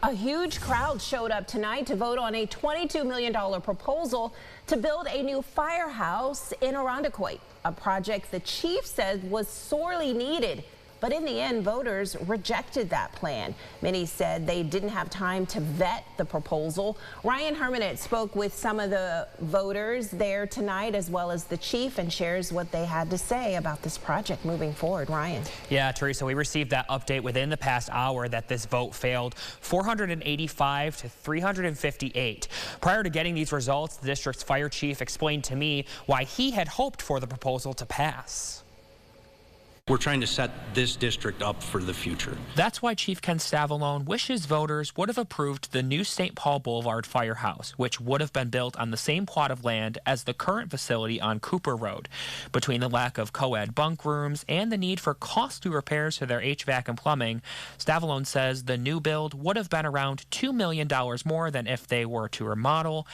A huge crowd showed up tonight to vote on a $22 million proposal to build a new firehouse in Irondequoit, a project the chief said was sorely needed. But in the end, voters rejected that plan. Many said they didn't have time to vet the proposal. Ryan Hermanit spoke with some of the voters there tonight, as well as the chief, and shares what they had to say about this project moving forward. Ryan. Yeah, Teresa, we received that update within the past hour that this vote failed 485 to 358. Prior to getting these results, the district's fire chief explained to me why he had hoped for the proposal to pass. We're trying to set this district up for the future. That's why Chief Ken Stavelone wishes voters would have approved the new St. Paul Boulevard firehouse, which would have been built on the same plot of land as the current facility on Cooper Road. Between the lack of co-ed bunk rooms and the need for costly repairs to their HVAC and plumbing, Stavelone says the new build would have been around $2 million more than if they were to remodel,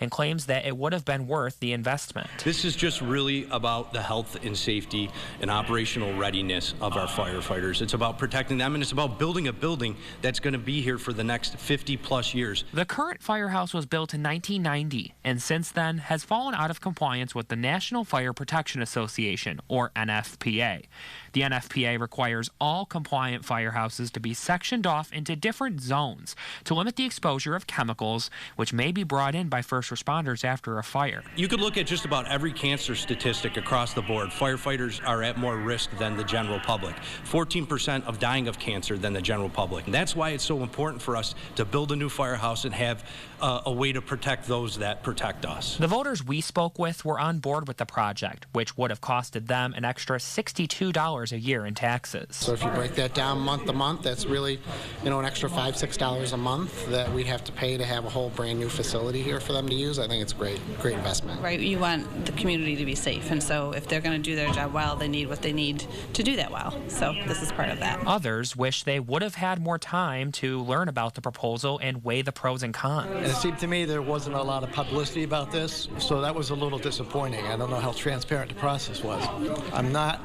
and claims that it would have been worth the investment. This is just really about the health and safety and operational readiness of our firefighters. It's about protecting them, and it's about building a building that's going to be here for the next 50+ years. The current firehouse was built in 1990 and since then has fallen out of compliance with the National Fire Protection Association, or NFPA. The NFPA requires all compliant firehouses to be sectioned off into different zones to limit the exposure of chemicals which may be brought in by first responders after a fire. You could look at just about every cancer statistic across the board. Firefighters are at more risk than the general public. 14% of dying of cancer than the general public. And that's why it's so important for us to build a new firehouse and have a way to protect those that protect us. The voters we spoke with were on board with the project, which would have costed them an extra $62 a year in taxes. So if you break that down month to month, that's really, an extra $5, $6 a month that we'd have to pay to have a whole brand new facility here for them to use. I think it's a great investment. Right, you want the community to be safe, and so if they're going to do their job well, they need what they need to do that well. So this is part of that. Others wish they would have had more time to learn about the proposal and weigh the pros and cons. And it seemed to me there wasn't a lot of publicity about this, so that was a little disappointing. I don't know how transparent the process was. I'm not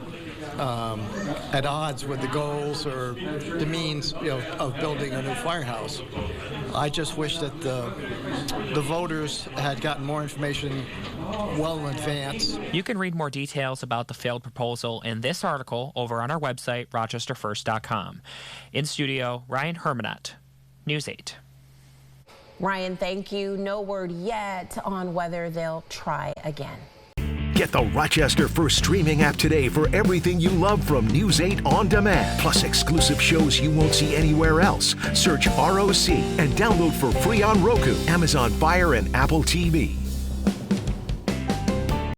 at odds with the goals or the means of building a new firehouse. I just wish that the voters had gotten more information well in advance. You can read more details about the failed proposal in this article over on our website, rochesterfirst.com. In studio, Ryan Hermanit, News 8. Ryan, thank you. No word yet on whether they'll try again. Get the Rochester First streaming app today for everything you love from News 8 on demand. Plus exclusive shows you won't see anywhere else. Search ROC and download for free on Roku, Amazon Fire, and Apple TV.